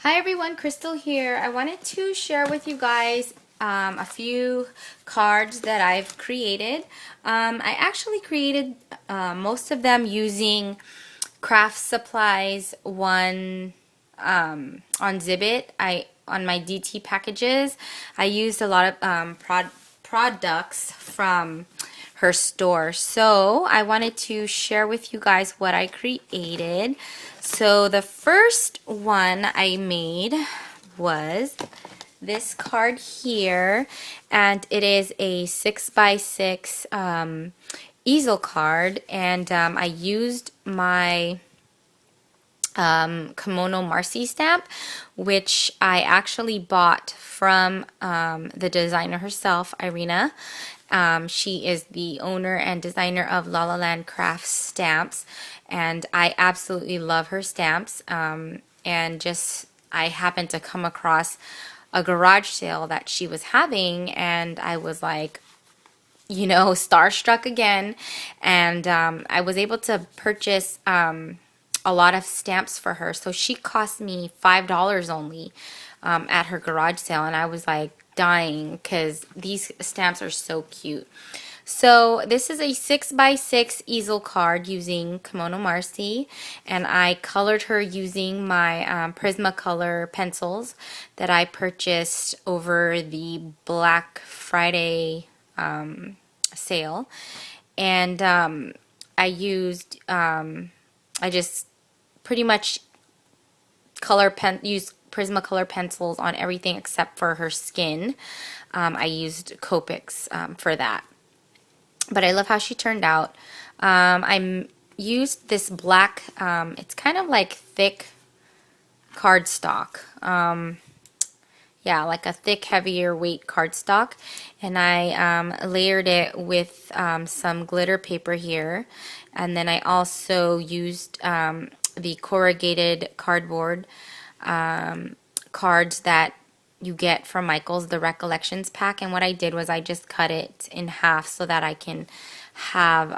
Hi everyone, Crystal here. I wanted to share with you guys a few cards that I've created. I actually created most of them using craftsupplies1 on Zibit. On my DT packages, I used a lot of products from her store. So I wanted to share with you guys what I created. So the first one I made was this card here, and it is a 6x6 easel card, and I used my Kimono Marcy stamp, which I actually bought from the designer herself, Irina. She is the owner and designer of La La Land Crafts stamps, and I absolutely love her stamps. And just I happened to come across a garage sale that she was having, and I was like, starstruck again. And I was able to purchase a lot of stamps for her. So she cost me $5 only at her garage sale, and I was like dying because these stamps are so cute. So this is a 6x6 easel card using Kimono Marcy, and I colored her using my Prismacolor pencils that I purchased over the Black Friday sale. And I just pretty much used Prismacolor pencils on everything except for her skin. I used Copics for that. But I love how she turned out. I used this black, it's kind of like thick cardstock. Yeah, like a thick, heavier weight cardstock. And I layered it with some glitter paper here. And then I also used the corrugated cardboard cards that you get from Michael's, the Recollections pack. And what I did was I just cut it in half so that I can have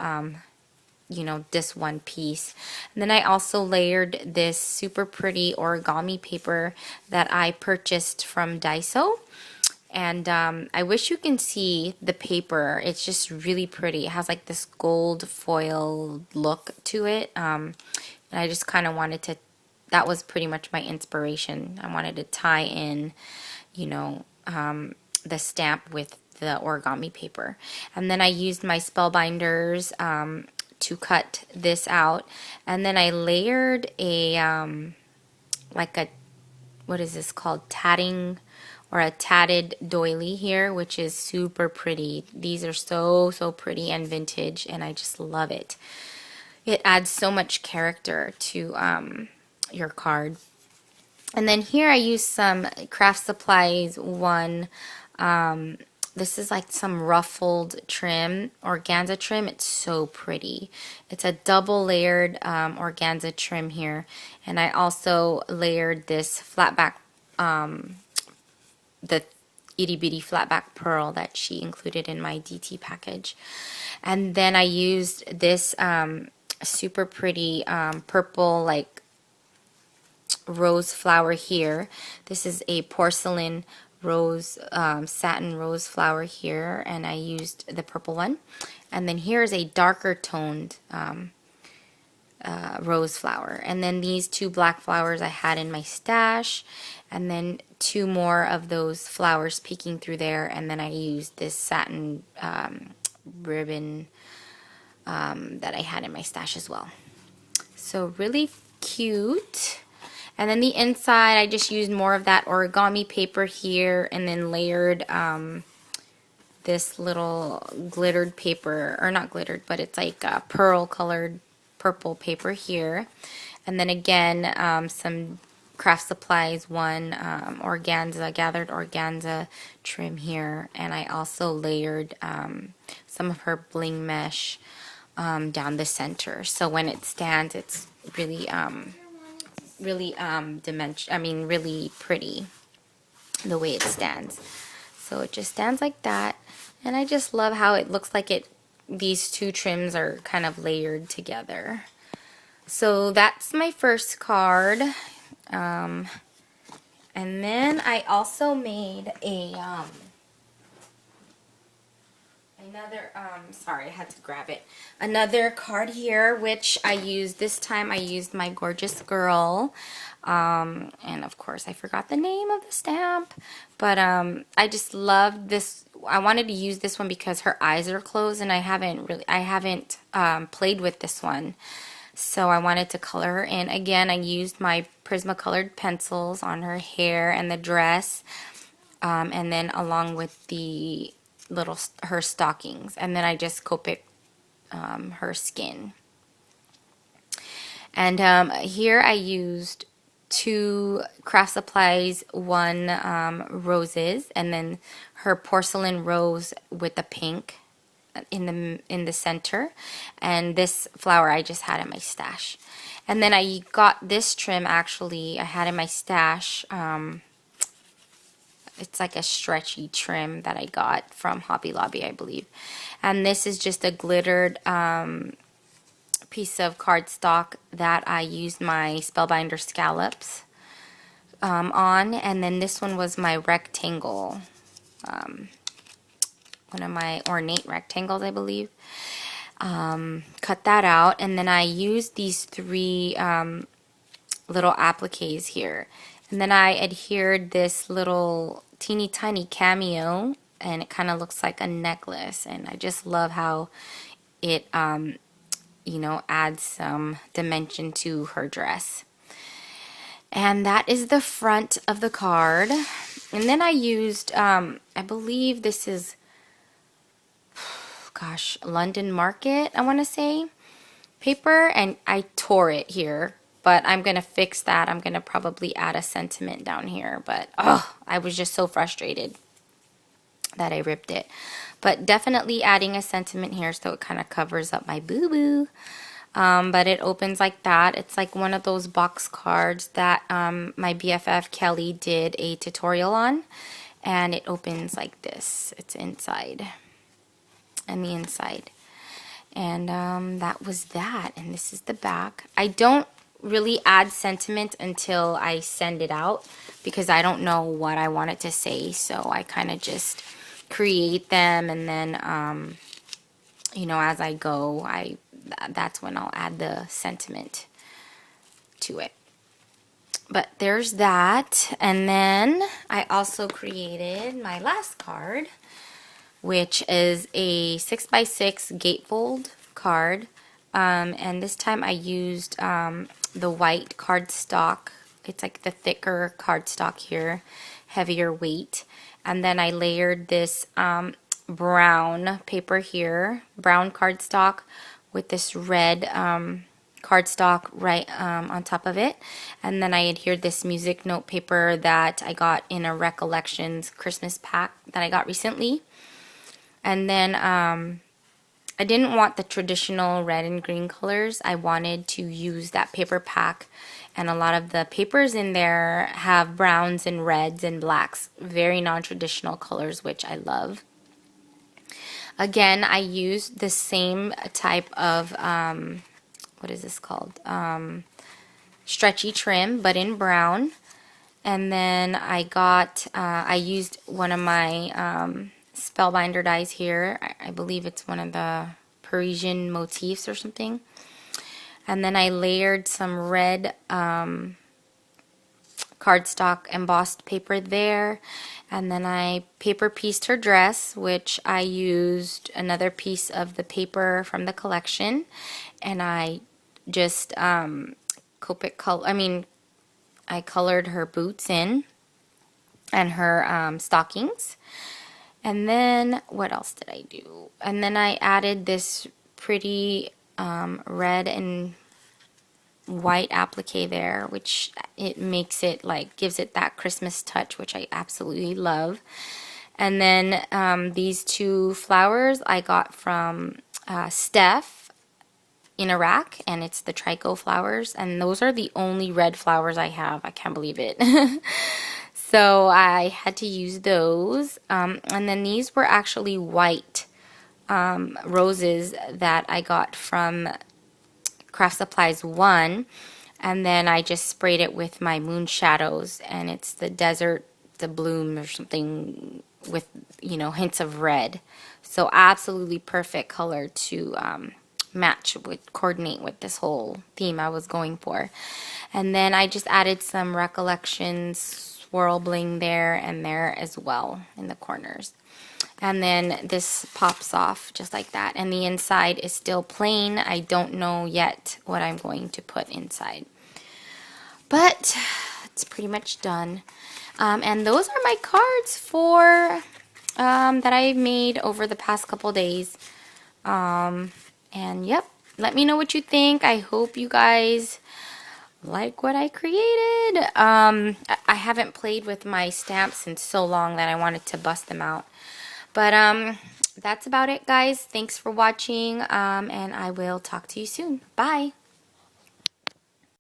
this one piece. And then I also layered this super pretty origami paper that I purchased from Daiso. And I wish you can see the paper. It's just really pretty. It has like this gold foil look to it. And I just kind of wanted to, that was pretty much my inspiration. I wanted to tie in, the stamp with the origami paper. And then I used my spellbinders to cut this out. And then I layered what is this called? Tatting, or a tatted doily here, which is super pretty. These are so, so pretty and vintage, and I just love it. It adds so much character to your card. And then here I use some craftsupplies1. This is like some ruffled trim, organza trim. It's so pretty. It's a double layered organza trim here. And I also layered this flatback, the itty bitty flatback pearl that she included in my DT package. And then I used this super pretty purple like rose flower here. This is a porcelain rose, satin rose flower here, and I used the purple one. And then here is a darker toned rose flower. And then these two black flowers I had in my stash, and then two more of those flowers peeking through there. And then I used this satin ribbon that I had in my stash as well. So really cute. And then the inside, I just used more of that origami paper here, and then layered this little glittered paper, or not glittered, but it's like pearl colored purple paper here. And then again, some craftsupplies1 organza, gathered organza trim here. And I also layered some of her bling mesh down the center. So when it stands, it's really really really pretty the way it stands. So it just stands like that, and I just love how it looks like these two trims are kind of layered together. So that's my first card. And then I also made a sorry, I had to grab it. Another card here, which I used, this time I used my Gorgeous Girl. And of course I forgot the name of the stamp. But I just loved this. I wanted to use this one because her eyes are closed and I haven't played with this one. So I wanted to color her in. Again, I used my Prismacolored pencils on her hair and the dress. And then along with the her stockings, and then I just Copic her skin. And here I used 2 Craft Supplies 1 roses, and then her porcelain rose with the pink in the center, and this flower I just had in my stash. And then I got this trim, actually I had in my stash. It's like a stretchy trim that I got from Hobby Lobby, I believe. And this is just a glittered piece of cardstock that I used my Spellbinder scallops on. And then this one was my rectangle, one of my ornate rectangles, I believe. Cut that out. And then I used these 3 little appliques here. And then I adhered this little teeny tiny cameo, and it kind of looks like a necklace, and I just love how it you know, adds some dimension to her dress. And that is the front of the card. And then I used I believe this is, gosh, London Market, I want to say, paper, and I tore it here. But I'm going to fix that. I'm going to probably add a sentiment down here. But, oh, I was just so frustrated that I ripped it. But definitely adding a sentiment here so it kind of covers up my boo-boo. But it opens like that. It's like one of those box cards that my BFF Kelly did a tutorial on. And it opens like this. It's inside. And the inside. And that was that. And this is the back. I don't really add sentiment until I send it out because I don't know what I want it to say, so I kind of just create them, and then you know, as I go, that's when I'll add the sentiment to it. But there's that. And then I also created my last card, which is a 6x6 gatefold card. And this time I used the white cardstock. It's like the thicker cardstock here, heavier weight. And then I layered this brown paper here, brown cardstock, with this red cardstock right on top of it. And then I adhered this music note paper that I got in a Recollections Christmas pack that I got recently. And then I didn't want the traditional red and green colors. I wanted to use that paper pack, and a lot of the papers in there have browns and reds and blacks, very non-traditional colors, which I love. Again, I used the same type of, what is this called? Stretchy trim, but in brown. And then I used one of my Spellbinder dies here. I believe it's one of the Parisian motifs or something. And then I layered some red cardstock embossed paper there. And then I paper pieced her dress, which I used another piece of the paper from the collection. And I just I colored her boots in and her stockings. And then, what else did I do? And then I added this pretty red and white applique there, which it makes it like, gives it that Christmas touch, which I absolutely love. And then these 2 flowers I got from Steph in Iraq, and it's the Trico flowers, and those are the only red flowers I have. I can't believe it. So I had to use those. And then these were actually white roses that I got from Craft Supplies 1. And then I just sprayed it with my moon shadows, and it's the desert, the bloom or something with, you know, hints of red. So absolutely perfect color to match with, coordinate with this whole theme I was going for. And then I just added some Recollections swirl bling there and there as well in the corners. And then this pops off just like that. And the inside is still plain. I don't know yet what I'm going to put inside. But it's pretty much done. And those are my cards for that I made over the past couple days. And yep, let me know what you think. I hope you guys like what I created. I haven't played with my stamps in so long that I wanted to bust them out. But that's about it, guys. Thanks for watching, and I will talk to you soon. Bye.